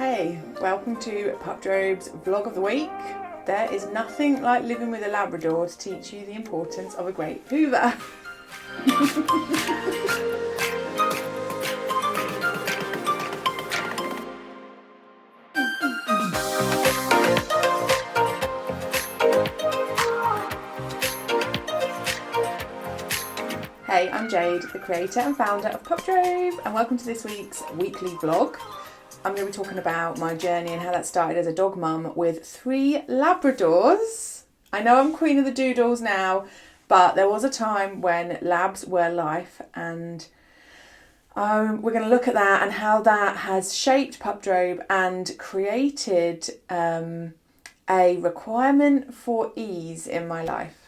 Hey, welcome to Pupdrobe's vlog of the week. There is nothing like living with a Labrador to teach you the importance of a great hoover. Hey, I'm Jade, the creator and founder of Pupdrobe, and welcome to this week's weekly vlog. I'm going to be talking about my journey and how that started as a dog mum with 3 Labradors. I know I'm queen of the doodles now, but there was a time when labs were life, and we're going to look at that and how that has shaped Pupdrobe and created a requirement for ease in my life.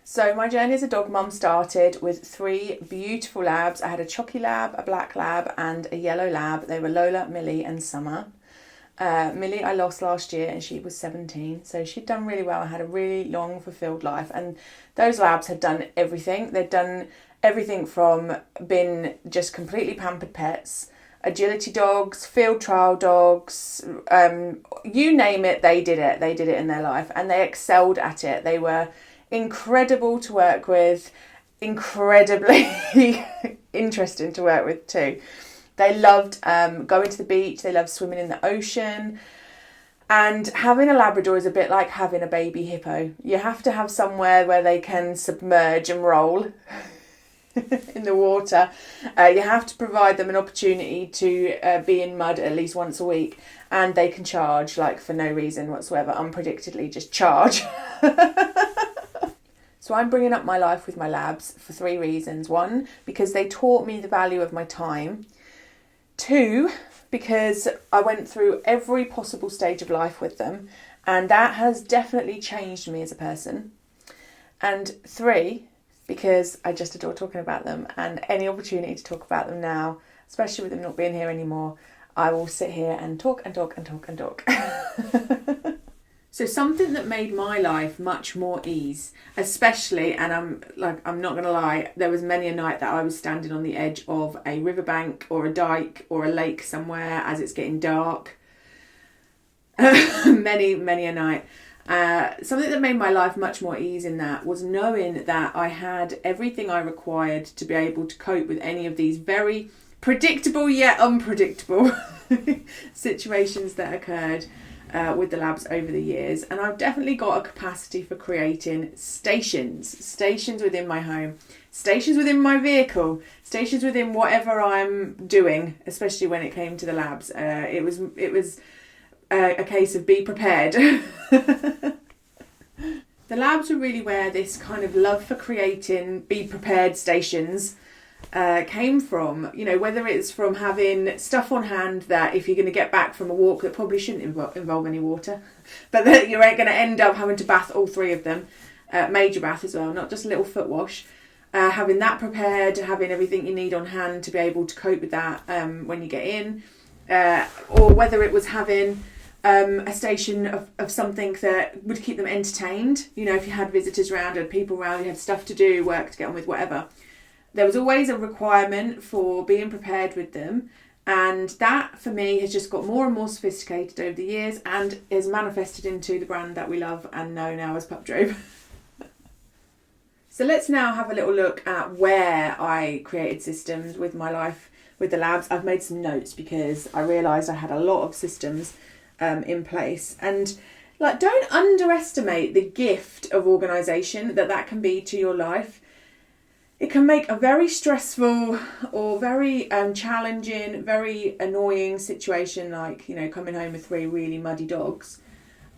So my journey as a dog mum started with 3 beautiful labs. I had a chocky lab, a black lab and a yellow lab. They were Lola, Millie and Summer. Millie I lost last year and she was 17, so she'd done really well. I had a really long fulfilled life, and those labs had done everything. They'd done everything from being just completely pampered pets, agility dogs, field trial dogs, you name it, they did it. They did it in their life and they excelled at it. They were incredible to work with, incredibly interesting to work with too. They loved going to the beach, they loved swimming in the ocean, and having a Labrador is a bit like having a baby hippo. You have to have somewhere where they can submerge and roll in the water. You have to provide them an opportunity to be in mud at least once a week, and they can charge like for no reason whatsoever, unpredictably just charge. So I'm bringing up my life with my labs for 3 reasons. 1, because they taught me the value of my time. 2, because I went through every possible stage of life with them, and that has definitely changed me as a person. And 3, because I just adore talking about them, and any opportunity to talk about them now, especially with them not being here anymore, I will sit here and talk and talk and talk and talk. So something that made my life much more ease, especially, and I'm not going to lie, there was many a night that I was standing on the edge of a riverbank or a dike or a lake somewhere as it's getting dark. many a night. Something that made my life much more ease in that was knowing that I had everything I required to be able to cope with any of these very predictable yet unpredictable situations that occurred with the labs over the years. And I've definitely got a capacity for creating stations within my home, stations within my vehicle, stations within whatever I'm doing, especially when it came to the labs. It was a case of be prepared. The labs were really where this kind of love for creating be prepared stations came from. You know, whether it's from having stuff on hand that if you're going to get back from a walk that probably shouldn't involve any water, but that you ain't going to end up having to bath all 3 of them, major bath as well, not just a little foot wash, having that prepared, having everything you need on hand to be able to cope with that when you get in, or whether it was having a station of something that would keep them entertained. You know, if you had visitors around and people around, you had stuff to do, work to get on with, whatever. There was always a requirement for being prepared with them, and that for me has just got more and more sophisticated over the years and is manifested into the brand that we love and know now as Pupdrobe. So let's now have a little look at where I created systems with my life with the labs. I've made some notes because I realised I had a lot of systems in place, and don't underestimate the gift of organisation that can be to your life. It can make a very stressful or very challenging, very annoying situation, like, you know, coming home with 3 really muddy dogs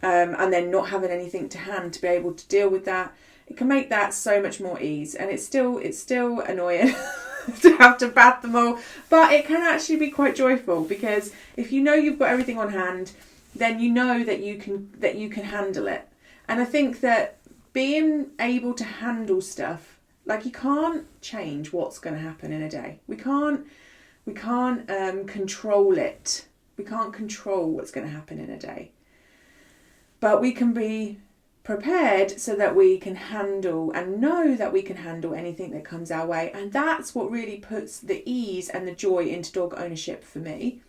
and then not having anything to hand to be able to deal with that. It can make that so much more ease, and it's still annoying to have to bath them all, but it can actually be quite joyful, because if you know you've got everything on hand, then you know that you can handle it. And I think that being able to handle stuff, like, you can't change what's going to happen in a day. We can't control it. We can't control what's going to happen in a day. But we can be prepared so that we can handle and know that we can handle anything that comes our way. And that's what really puts the ease and the joy into dog ownership for me.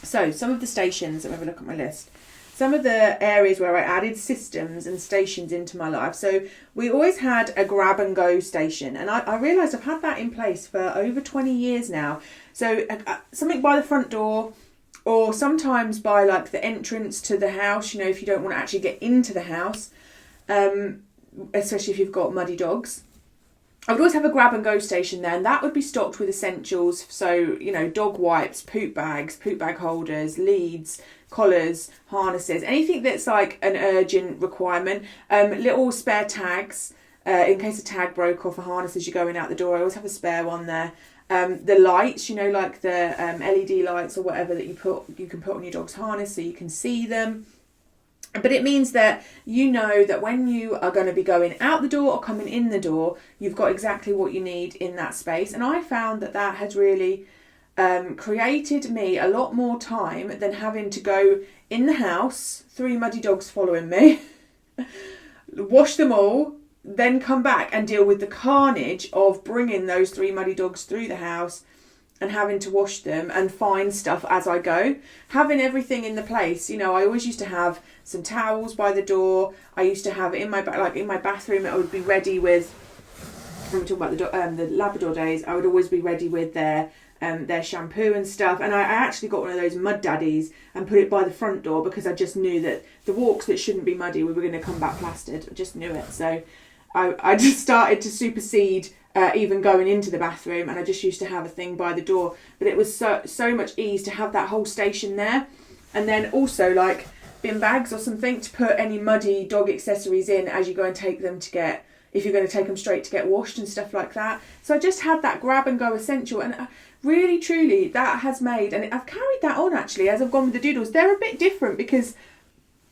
So some of the stations, let me have a look at my list. Some of the areas where I added systems and stations into my life. So we always had a grab and go station, and I realised I've had that in place for over 20 years now. So something by the front door, or sometimes by like the entrance to the house, you know, if you don't want to actually get into the house, especially if you've got muddy dogs. I would always have a grab and go station there, and that would be stocked with essentials. So, you know, dog wipes, poop bag holders, leads, collars, harnesses, anything that's like an urgent requirement. Little spare tags, in case a tag broke off a harness as you're going out the door. I always have a spare one there. The lights, you know, like the LED lights or whatever that you can put on your dog's harness so you can see them. But it means that you know that when you are going to be going out the door or coming in the door, you've got exactly what you need in that space. And I found that has really created me a lot more time than having to go in the house, 3 muddy dogs following me, wash them all, then come back and deal with the carnage of bringing those 3 muddy dogs through the house and having to wash them and find stuff as I go. Having everything in the place, you know, I always used to have some towels by the door. I used to have in my bathroom, I would be ready with, when we're talking about the Labrador days, I would always be ready with their shampoo and stuff. And I actually got one of those mud daddies and put it by the front door because I just knew that the walks that shouldn't be muddy, we were going to come back plastered. I just knew it. So I just started to supersede even going into the bathroom, and I just used to have a thing by the door. But it was so much ease to have that whole station there. And then also like bin bags or something to put any muddy dog accessories in as you go and take them if you're going to take them straight to get washed and stuff like that. So I just had that grab and go essential, and really truly that has made, and I've carried that on actually as I've gone with the doodles. They're a bit different because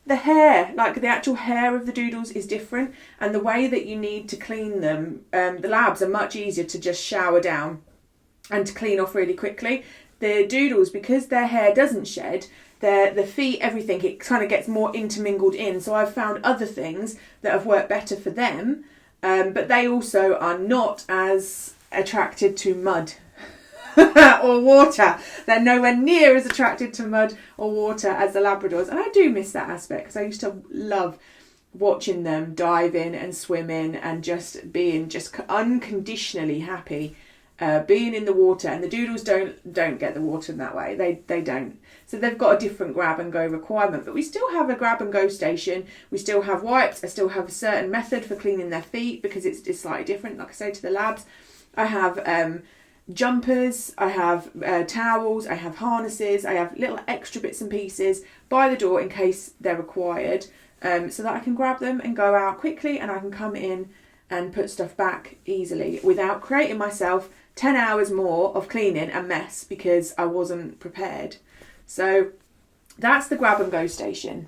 the hair, like the actual hair of the doodles is different, and the way that you need to clean them, the labs are much easier to just shower down and to clean off really quickly. The doodles, because their hair doesn't shed, the feet, everything, it kind of gets more intermingled in. So I've found other things that have worked better for them, but they also are not as attracted to mud or water. They're nowhere near as attracted to mud or water as the Labradors, and I do miss that aspect because I used to love watching them dive in and swim in and just being just unconditionally happy being in the water. And the doodles don't get the water in that way. They don't. So they've got a different grab and go requirement, but we still have a grab and go station. We still have wipes. I still have a certain method for cleaning their feet because it's slightly different, like I say, to the labs. I have jumpers, I have towels, I have harnesses, I have little extra bits and pieces by the door in case they're required, so that I can grab them and go out quickly, and I can come in and put stuff back easily without creating myself 10 hours more of cleaning and mess because I wasn't prepared. So that's the grab and go station.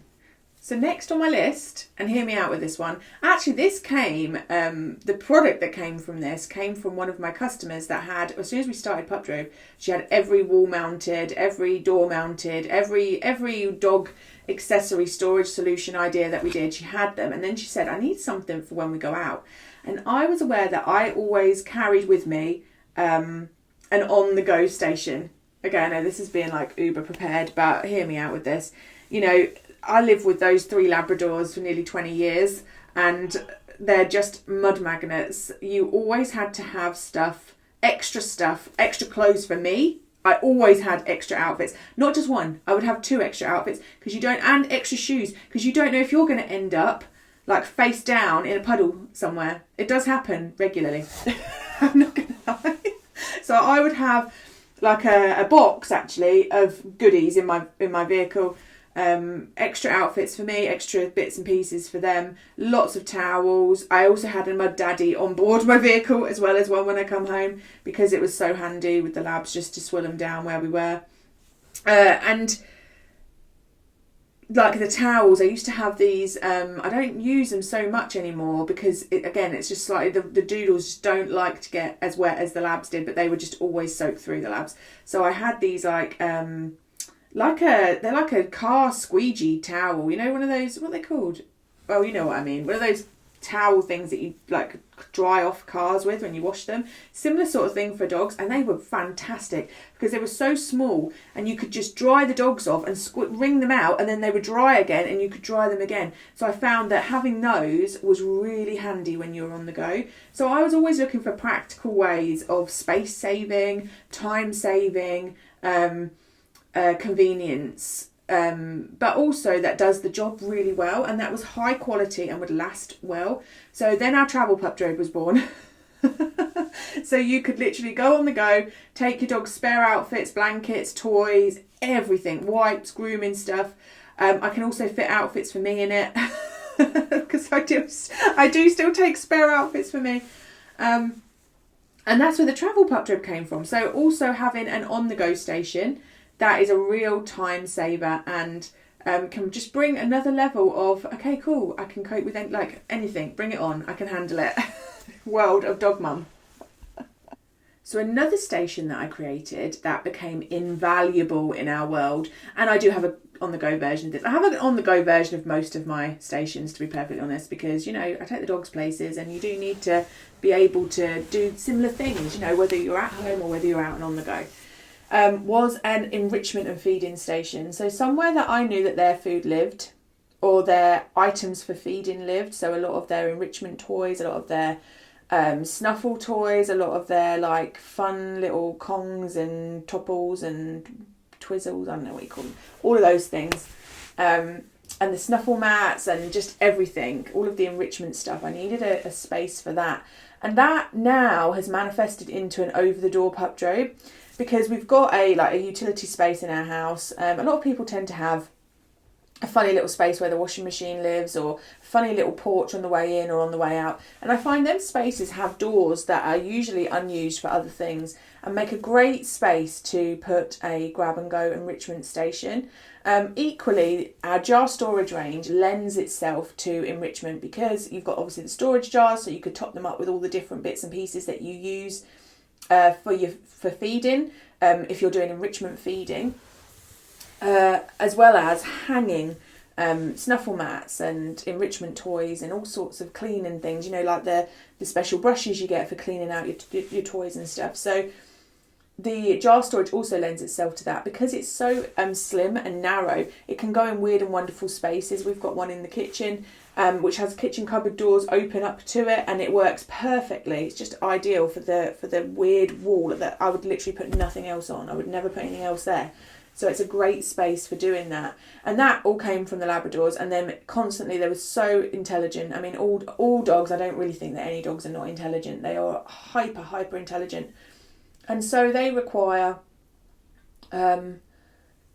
So next on my list, and hear me out with this one, actually this came, the product that came from this came from one of my customers that had, as soon as we started Pup Drove, she had every wall mounted, every door mounted, every dog accessory storage solution idea that we did, she had them. And then she said, I need something for when we go out. And I was aware that I always carried with me an on-the-go station. Again, I know this is being like uber prepared, but hear me out with this. You know, I lived with those 3 Labradors for nearly 20 years, and they're just mud magnets. You always had to have extra clothes for me. I always had extra outfits, not just one. I would have 2 extra outfits and extra shoes, because you don't know if you're going to end up like face down in a puddle somewhere. It does happen regularly. I'm not going to lie. So I would have like a box actually of goodies in my vehicle. Extra outfits for me, extra bits and pieces for them, lots of towels. I also had a mud daddy on board my vehicle as well as one when I come home, because it was so handy with the labs just to swill them down where we were. And like the towels, I used to have these, I don't use them so much anymore because it's just slightly, the doodles just don't like to get as wet as the labs did, but they would just always soak through the labs. So I had these they're like a car squeegee towel, you know, one of those, what are they called? Well, you know what I mean, one of those towel things that you like dry off cars with when you wash them. Similar sort of thing for dogs, and they were fantastic because they were so small and you could just dry the dogs off and wring them out, and then they would dry again and you could dry them again. So I found that having those was really handy when you were on the go. So I was always looking for practical ways of space saving, time saving, convenience, but also that does the job really well, and that was high quality and would last well. So then our travel pup drobe was born. So you could literally go on the go, take your dog's spare outfits, blankets, toys, everything, wipes, grooming stuff. I can also fit outfits for me in it because I do still take spare outfits for me. And that's where the travel pup drobe came from. So also having an on-the-go station, that is a real time saver, and can just bring another level of, okay, cool, I can cope with anything, bring it on, I can handle it. World of dog mum. So another station that I created that became invaluable in our world, and I do have a on-the-go version of this. I have an on-the-go version of most of my stations, to be perfectly honest, because, I take the dogs places and you do need to be able to do similar things, whether you're at home or whether you're out and on the go. Was an enrichment and feeding station. So somewhere that I knew that their food lived, or their items for feeding lived. So a lot of their enrichment toys, a lot of their snuffle toys, a lot of their like fun little Kongs and Topples and Twizzles, I don't know what you call them, all of those things. And the snuffle mats and just everything, all of the enrichment stuff. I needed a space for that. And that now has manifested into an over-the-door pup drobe, because we've got a utility space in our house. A lot of people tend to have a funny little space where the washing machine lives, or a funny little porch on the way in or on the way out. And I find them spaces have doors that are usually unused for other things and make a great space to put a grab and go enrichment station. Equally, our jar storage range lends itself to enrichment, because you've got obviously the storage jars, so you could top them up with all the different bits and pieces that you use for feeding, if you're doing enrichment feeding, as well as hanging snuffle mats and enrichment toys and all sorts of cleaning things, like the special brushes you get for cleaning out your toys and stuff. So the jar storage also lends itself to that, because it's so slim and narrow. It can go in weird and wonderful spaces. We've got one in the kitchen, which has kitchen cupboard doors open up to it, and it works perfectly. It's just ideal for the weird wall that I would literally put nothing else on. I would never put anything else there. So it's a great space for doing that. And that all came from the Labradors, and then constantly they were so intelligent. I mean, all dogs, I don't really think that any dogs are not intelligent. They are hyper intelligent. And so they require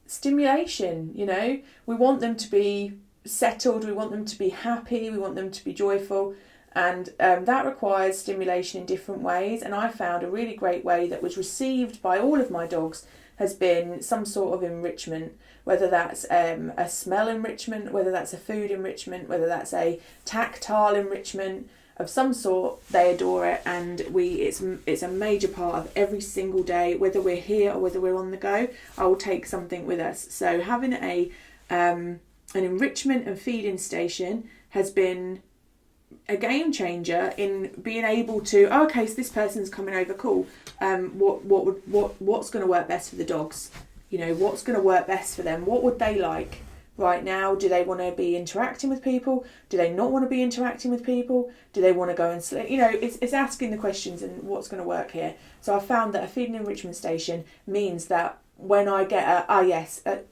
stimulation, We want them to be settled, we want them to be happy, we want them to be joyful, and that requires stimulation in different ways. And I found a really great way that was received by all of my dogs has been some sort of enrichment, whether that's a smell enrichment, whether that's a food enrichment, whether that's a tactile enrichment of some sort. They adore it, and it's a major part of every single day, whether we're here or whether we're on the go. I will take something with us. So having an enrichment and feeding station has been a game changer in being able to, okay, so this person's coming over, cool. What's going to work best for the dogs? What's going to work best for them? What would they like right now? Do they want to be interacting with people? Do they not want to be interacting with people? Do they want to go and sleep? It's asking the questions and what's going to work here. So I found that a feeding enrichment station means that when I get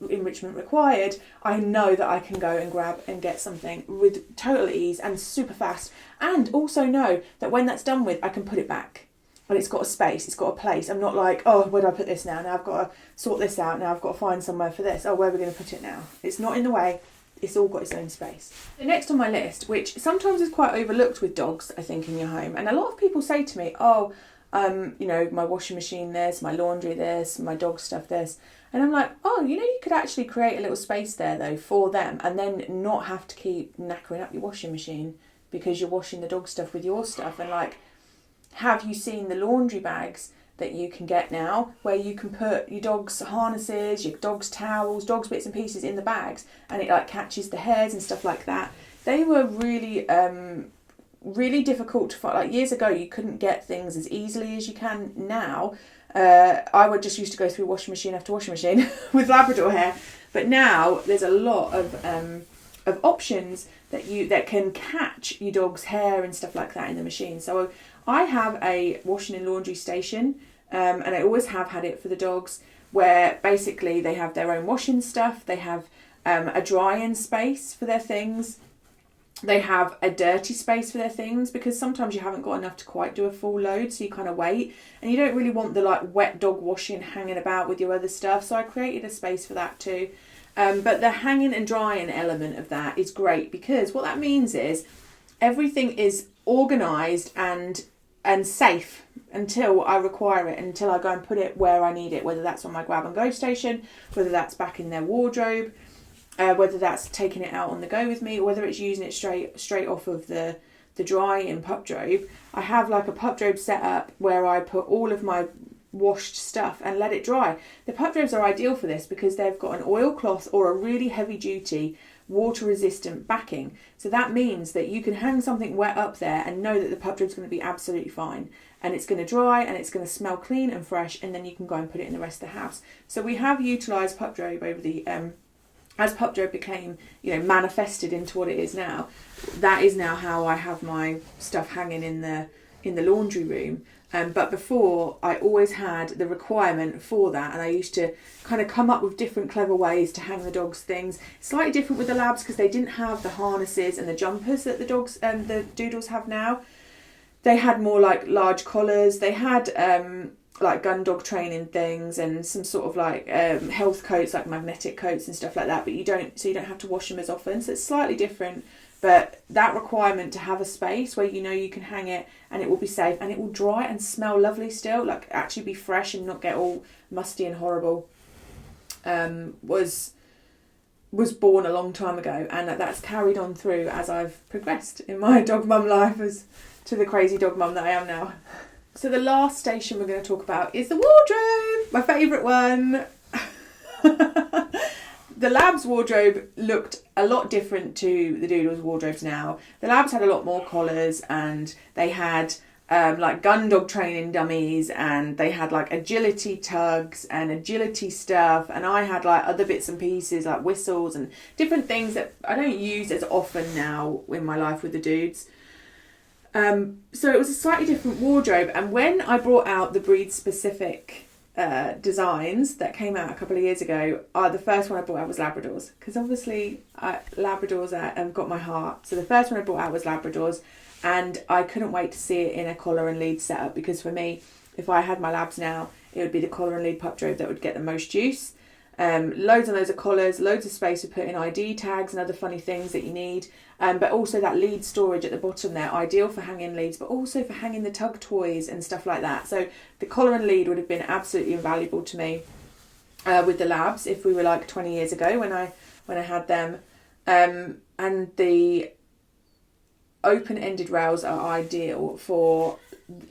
enrichment required, I know that I can go and grab and get something with total ease and super fast, and also know that when that's done with, I can put it back. And it's got a space, it's got a place. I'm not like, oh, where do I put this now? Now I've got to sort this out. Now I've got to find somewhere for this. Oh, where are we going to put it now? It's not in the way. It's all got its own space. The next on my list, which sometimes is quite overlooked with dogs, I think, in your home. And a lot of people say to me, oh, my washing machine this, my laundry this, my dog stuff this. And I'm like, oh, you could actually create a little space there, though, for them, and then not have to keep knackering up your washing machine because you're washing the dog stuff with your stuff. And have you seen the laundry bags that you can get now, where you can put your dog's harnesses, your dog's towels, dog's bits and pieces in the bags, and it catches the hairs and stuff like that? They were really really difficult to find. Like years ago, you couldn't get things as easily as you can now. I would just used to go through washing machine after washing machine with Labrador hair, but now there's a lot of options that can catch your dog's hair and stuff like that in the machine. So I have a washing and laundry station, and I always have had it for the dogs, where basically they have their own washing stuff, they have a drying space for their things, they have a dirty space for their things, because sometimes you haven't got enough to quite do a full load, so you kind of wait, and you don't really want the like wet dog washing hanging about with your other stuff, so I created a space for that too. But the hanging and drying element of that is great, because what that means is everything is organised and safe until I require it, until I go and put it where I need it, whether that's on my grab and go station, whether that's back in their wardrobe, whether that's taking it out on the go with me, or whether it's using it straight off of the drying pup drobe. I have like a pup drobe set up where I put all of my washed stuff and let it dry. The pup drobes are ideal for this because they've got an oilcloth or a really heavy duty water resistant backing, so that means that you can hang something wet up there and know that the pup drobe is going to be absolutely fine, and it's going to dry and it's going to smell clean and fresh, and then you can go and put it in the rest of the house. So we have utilised pup drobe over the as pup drobe became, manifested into what it is now. That is now how I have my stuff hanging in the laundry room. But before, I always had the requirement for that, and I used to kind of come up with different clever ways to hang the dogs' things. Slightly different with the labs because they didn't have the harnesses and the jumpers that the dogs and the doodles have now. They had more like large collars. They had like gun dog training things and some sort of like health coats, like magnetic coats and stuff like that. But you don't have to wash them as often. So it's slightly different. But that requirement to have a space where you can hang it and it will be safe and it will dry and smell lovely still, like actually be fresh and not get all musty and horrible, was born a long time ago, and that's carried on through as I've progressed in my dog mum life as to the crazy dog mum that I am now. So the last station we're going to talk about is the wardrobe, my favourite one. The Labs wardrobe looked a lot different to the Doodles wardrobes now. The Labs had a lot more collars, and they had like gun dog training dummies, and they had like agility tugs and agility stuff, and I had like other bits and pieces like whistles and different things that I don't use as often now in my life with the dudes. So it was a slightly different wardrobe, and when I brought out the breed specific designs that came out a couple of years ago, the first one I brought out was Labradors, because obviously Labradors have got my heart. So the first one I brought out was Labradors, and I couldn't wait to see it in a collar and lead setup, because for me, if I had my Labs now, it would be the collar and lead pup drobe that would get the most juice. Loads and loads of collars, loads of space to put in ID tags and other funny things that you need, but also that lead storage at the bottom there, ideal for hanging leads, but also for hanging the tug toys and stuff like that. So the collar and lead would have been absolutely invaluable to me with the Labs if we were like 20 years ago when I had them, and the open-ended rails are ideal for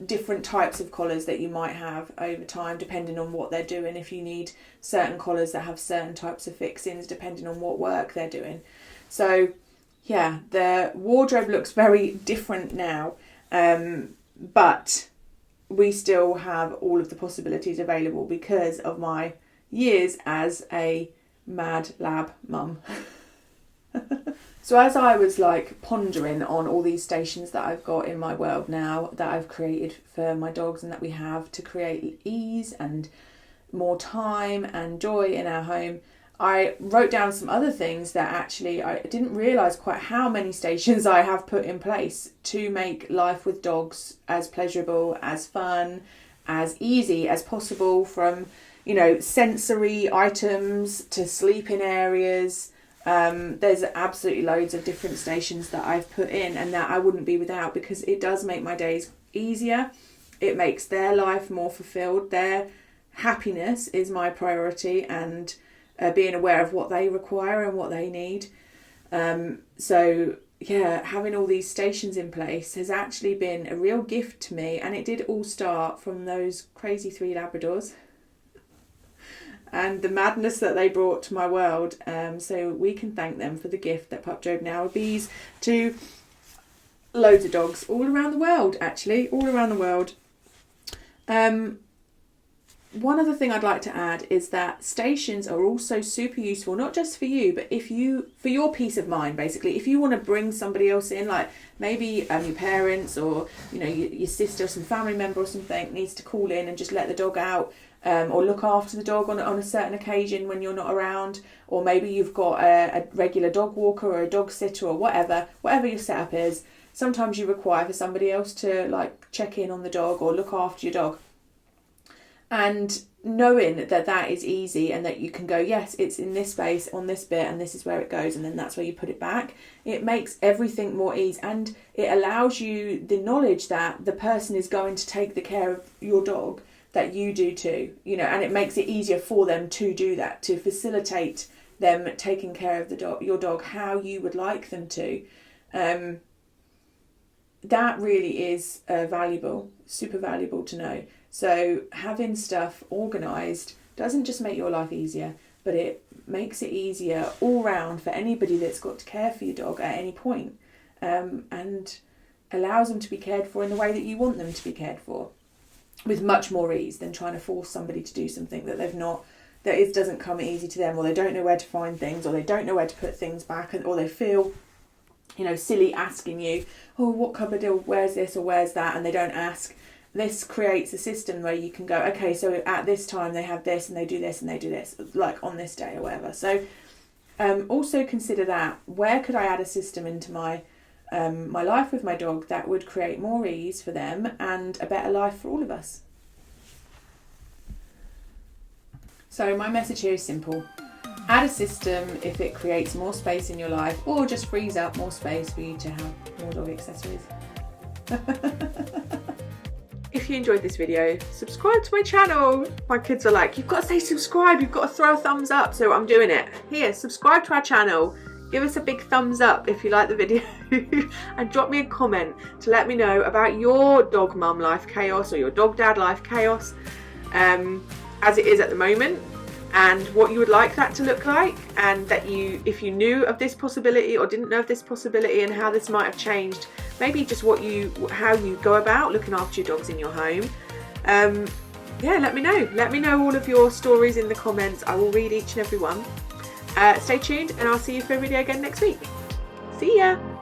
different types of collars that you might have over time, depending on what they're doing. If you need certain collars that have certain types of fixings, depending on what work they're doing. So yeah, the wardrobe looks very different now, but we still have all of the possibilities available because of my years as a mad lab mum. So as I was like pondering on all these stations that I've got in my world now, that I've created for my dogs and that we have to create ease and more time and joy in our home, I wrote down some other things that actually I didn't realise quite how many stations I have put in place to make life with dogs as pleasurable, as fun, as easy as possible, from, sensory items to sleeping areas. There's absolutely loads of different stations that I've put in and that I wouldn't be without, because it does make my days easier. It makes their life more fulfilled. Their happiness is my priority, and being aware of what they require and what they need. So yeah, having all these stations in place has actually been a real gift to me, and it did all start from those crazy 3 Labradors and the madness that they brought to my world. So we can thank them for the gift that Pup Drobe now bees to loads of dogs all around the world, actually, all around the world. One other thing I'd like to add is that stations are also super useful, not just for you, but for your peace of mind, basically. If you want to bring somebody else in, like maybe your parents or, you know, your sister or some family member or something needs to call in and just let the dog out, or look after the dog on a certain occasion when you're not around, or maybe you've got a regular dog walker or a dog sitter or whatever your setup is. Sometimes you require for somebody else to like check in on the dog or look after your dog. And knowing that is easy and that you can go, yes, it's in this space on this bit and this is where it goes, and then that's where you put it back. It makes everything more ease, and it allows you the knowledge that the person is going to take the care of your dog that you do too, you know, and it makes it easier for them to do that, to facilitate them taking care of your dog how you would like them to. That really is valuable, super valuable to know. So having stuff organised doesn't just make your life easier, but it makes it easier all round for anybody that's got to care for your dog at any point, and allows them to be cared for in the way that you want them to be cared for, with much more ease than trying to force somebody to do something that it doesn't come easy to them, or they don't know where to find things, or they don't know where to put things back, or they feel, you know, silly asking you, oh, what cupboard, or where's this or where's that, and they don't ask. This creates a system where you can go, okay, so at this time they have this and they do this and they do this, like on this day or whatever. So also consider that, where could I add a system into my life with my dog that would create more ease for them and a better life for all of us. So my message here is simple. Add a system if it creates more space in your life, or just frees up more space for you to have more dog accessories. If you enjoyed this video, subscribe to my channel. My kids are like, you've got to say subscribe, you've got to throw a thumbs up, so I'm doing it. Here, subscribe to our channel. Give us a big thumbs up if you like the video and drop me a comment to let me know about your dog mum life chaos or your dog dad life chaos as it is at the moment, and what you would like that to look like, and that if you knew of this possibility or didn't know of this possibility, and how this might have changed maybe just how you go about looking after your dogs in your home. Yeah, let me know all of your stories in the comments. I will read each and every one. Stay tuned, and I'll see you for a video again next week. See ya.